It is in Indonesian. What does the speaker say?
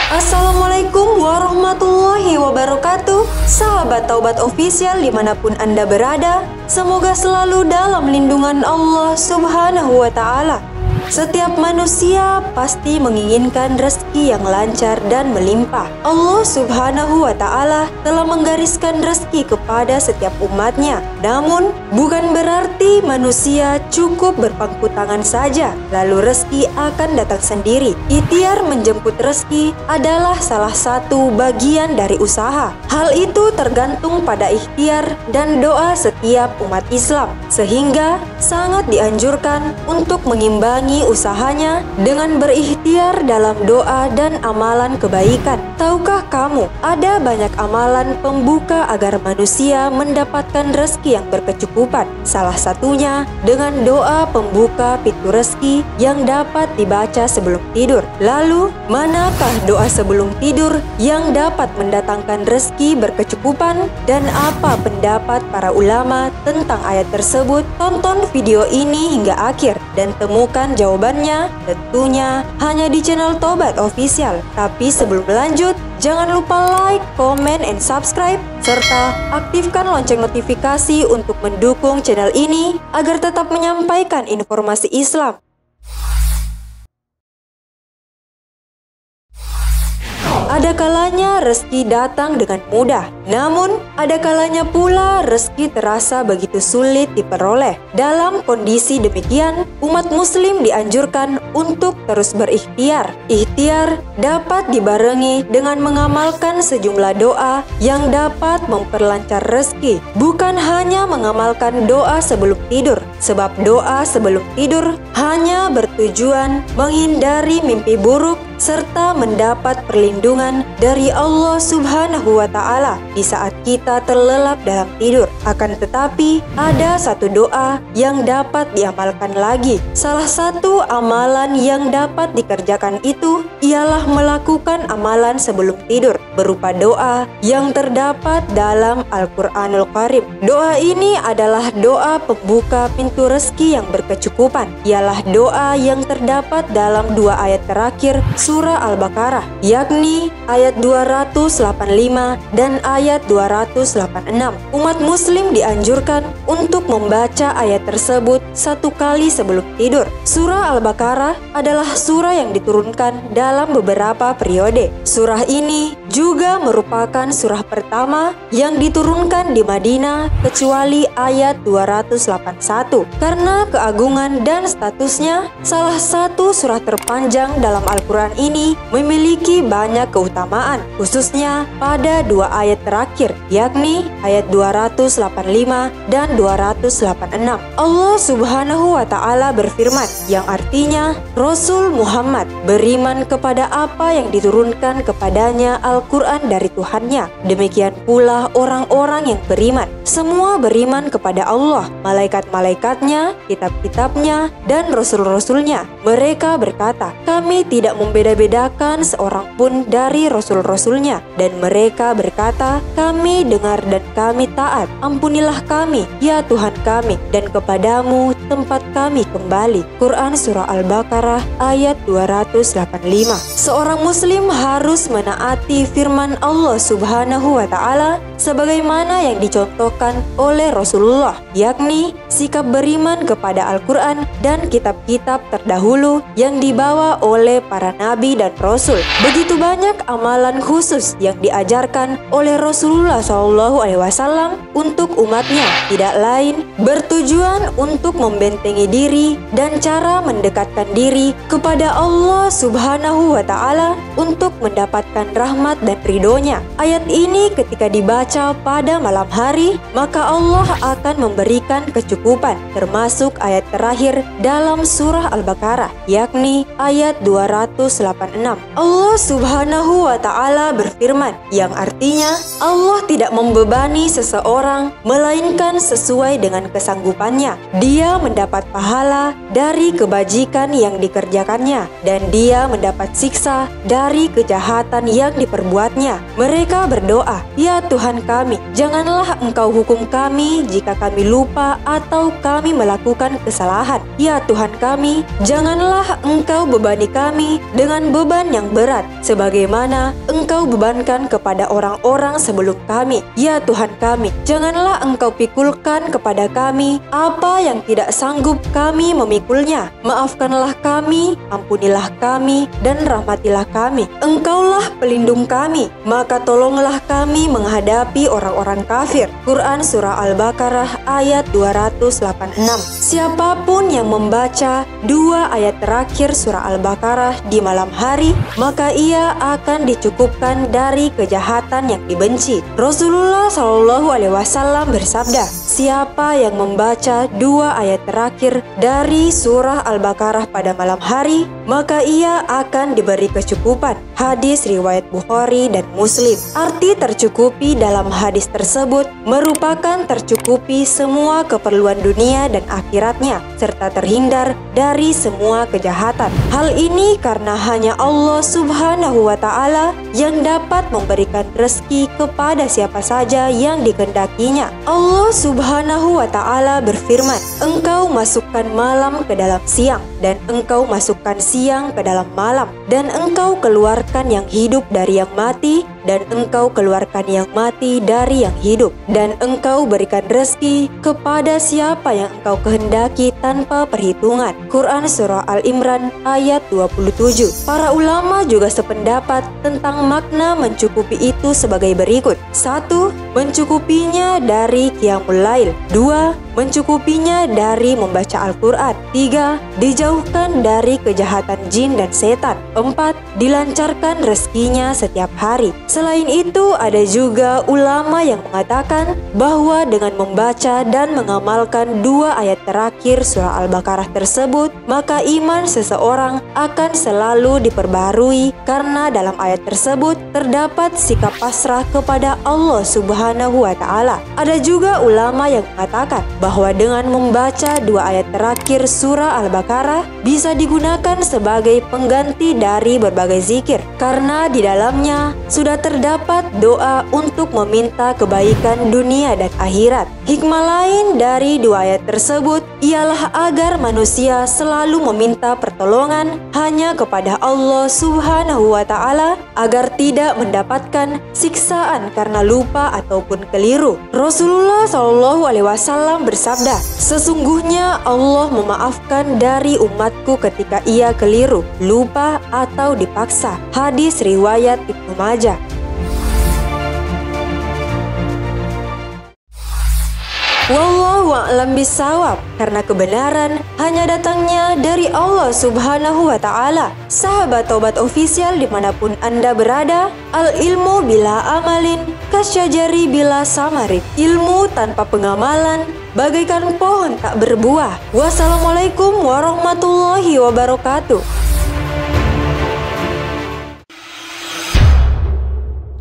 Assalamualaikum warahmatullahi wabarakatuh. Sahabat Taubat Official dimanapun Anda berada, semoga selalu dalam lindungan Allah Subhanahu wa Ta'ala. Setiap manusia pasti menginginkan rezeki yang lancar dan melimpah. Allah Subhanahu wa Ta'ala telah menggariskan rezeki kepada setiap umatnya. Namun, bukan berarti manusia cukup berpangku tangan saja, lalu rezeki akan datang sendiri. Ikhtiar menjemput rezeki adalah salah satu bagian dari usaha. Hal itu tergantung pada ikhtiar dan doa setiap umat Islam, sehingga sangat dianjurkan untuk mengimbangi usahanya dengan berikhtiar dalam doa dan amalan kebaikan. Tahukah kamu, ada banyak amalan pembuka agar manusia mendapatkan rezeki yang berkecukupan. Salah satunya dengan doa pembuka pintu rezeki yang dapat dibaca sebelum tidur. Lalu, manakah doa sebelum tidur yang dapat mendatangkan rezeki berkecukupan dan apa pendapat para ulama tentang ayat tersebut? Tonton video ini hingga akhir dan temukan jawabannya tentunya hanya di channel Taubat Official. Tapi sebelum lanjut, jangan lupa like, comment, and subscribe serta aktifkan lonceng notifikasi untuk mendukung channel ini agar tetap menyampaikan informasi Islam. Ada kalanya rezeki datang dengan mudah, namun ada kalanya pula rezeki terasa begitu sulit diperoleh. Dalam kondisi demikian, umat muslim dianjurkan untuk terus berikhtiar. Ikhtiar dapat dibarengi dengan mengamalkan sejumlah doa yang dapat memperlancar rezeki. Bukan hanya mengamalkan doa sebelum tidur, sebab doa sebelum tidur hanya bertujuan menghindari mimpi buruk serta mendapat perlindungan dari Allah Subhanahu wa Ta'ala di saat kita terlelap dalam tidur. Akan tetapi, ada satu doa yang dapat diamalkan lagi. Salah satu amalan yang dapat dikerjakan itu ialah melakukan amalan sebelum tidur, berupa doa yang terdapat dalam Al-Quranul Karim. Doa ini adalah doa pembuka pintu rezeki yang berkecukupan. Ialah doa yang terdapat dalam dua ayat terakhir Surah Al-Baqarah, yakni ayat 285 dan ayat 286. Umat muslim dianjurkan untuk membaca ayat tersebut satu kali sebelum tidur. Surah Al-Baqarah adalah surah yang diturunkan dalam beberapa periode. Surah ini juga merupakan surah pertama yang diturunkan di Madinah kecuali ayat 281. Karena keagungan dan statusnya, salah satu surah terpanjang dalam Al-Quran ini memiliki banyak keutamaan, khususnya pada dua ayat terakhir, yakni ayat 285 dan 286. Allah Subhanahu wa Ta'ala berfirman, yang artinya Rasul Muhammad beriman kepada apa yang diturunkan kepadanya Al-Quran dari Tuhannya. Demikian pula orang-orang yang beriman. Semua beriman kepada Allah, malaikat-malaikatnya, kitab-kitabnya, dan rasul-rasulnya. Mereka berkata, kami tidak membeda-bedakan seorang pun dari rasul-rasulnya. Dan mereka berkata, kami dengar dan kami taat. Ampunilah kami, ya Tuhan kami, dan kepadamu tempat kami kembali. Quran Surah Al-Baqarah ayat 285. Seorang muslim harus menaati firman Allah Subhanahu wa Ta'ala sebagaimana yang dicontohkan oleh Rasulullah, yakni sikap beriman kepada Al-Quran dan kitab-kitab terdahulu yang dibawa oleh para nabi dan rasul. Begitu banyak amalan khusus yang diajarkan oleh Rasulullah SAW untuk umatnya, tidak lain bertujuan untuk membentengi diri dan cara mendekatkan diri kepada Allah Subhanahu wa Ta'ala untuk mendapatkan rahmat dan ridhonya. Ayat ini ketika dibaca pada malam hari, maka Allah akan memberikan kecukupan, termasuk ayat terakhir dalam surah Al-Baqarah, yakni ayat 286. Allah Subhanahu Subhanahu wa Ta'ala berfirman, yang artinya Allah tidak membebani seseorang melainkan sesuai dengan kesanggupannya. Dia mendapat pahala dari kebajikan yang dikerjakannya, dan dia mendapat siksa dari kejahatan yang diperbuatnya. Mereka berdoa, "Ya Tuhan kami, janganlah Engkau hukum kami jika kami lupa atau kami melakukan kesalahan. Ya Tuhan kami, janganlah Engkau bebani kami dengan beban yang berat, sebagaimana Engkau bebankan kepada orang-orang sebelum kami. Ya Tuhan kami, janganlah Engkau pikulkan kepada kami apa yang tidak sanggup kami memikulnya. Maafkanlah kami, ampunilah kami, dan rahmatilah kami. Engkaulah pelindung kami, maka tolonglah kami menghadapi orang-orang kafir." Quran Surah Al-Baqarah ayat 286. Siapapun yang membaca 2 ayat terakhir Surah Al-Baqarah di malam hari, maka ia akan dicukupkan dari kejahatan yang dibenci. Rasulullah SAW bersabda, "Siapa yang membaca 2 ayat terakhir dari Surah Al-Baqarah pada malam hari, maka ia akan diberi kecukupan." Hadis riwayat Bukhari dan Muslim. Arti tercukupi dalam hadis tersebut merupakan tercukupi semua keperluan dunia dan akhiratnya, serta terhindar dari semua kejahatan. Hal ini karena hanya Allah Subhanahu wa Ta'ala yang dapat memberikan rezeki kepada siapa saja yang dikehendakinya. Allah Subhanahu wa Ta'ala berfirman, "Engkau masukkan malam ke dalam siang, dan Engkau masukkan siang ke dalam malam, dan Engkau keluarkan yang hidup dari yang mati, dan Engkau keluarkan yang mati dari yang hidup, dan Engkau berikan rezeki kepada siapa yang Engkau kehendaki tanpa perhitungan." Quran Surah Al-Imran ayat 27. Para ulama juga sependapat tentang makna mencukupi itu sebagai berikut. 1. Mencukupinya dari qiyamul lail. 2. Mencukupinya dari membaca Al-Quran. 3. Dijauhkan dari kejahatan jin dan setan. 4. Dilancarkan rezekinya setiap hari. Selain itu, ada juga ulama yang mengatakan bahwa dengan membaca dan mengamalkan 2 ayat terakhir Surah Al-Baqarah tersebut, maka iman seseorang akan selalu diperbarui karena dalam ayat tersebut terdapat sikap pasrah kepada Allah Subhanahu wa Ta'ala. Ada juga ulama yang mengatakan bahwa dengan membaca 2 ayat terakhir Surah Al-Baqarah bisa digunakan sebagai pengganti dari berbagai zikir, karena di dalamnya sudah terdapat doa untuk meminta kebaikan dunia dan akhirat. Hikmah lain dari 2 ayat tersebut ialah agar manusia selalu meminta pertolongan hanya kepada Allah Subhanahu wa Ta'ala agar tidak mendapatkan siksaan karena lupa ataupun keliru. Rasulullah SAW bersabda, "Sesungguhnya Allah memaafkan dari umatku ketika ia keliru, lupa atau dipaksa." Hadis riwayat Ibnu Majah. Wallahu a'lam bishawab, karena kebenaran hanya datangnya dari Allah Subhanahu wa Ta'ala. Sahabat Tobat Official dimanapun Anda berada, al-ilmu bila amalin kasyajari bila samarin. Ilmu tanpa pengamalan bagaikan pohon tak berbuah. Wassalamualaikum warahmatullahi wabarakatuh.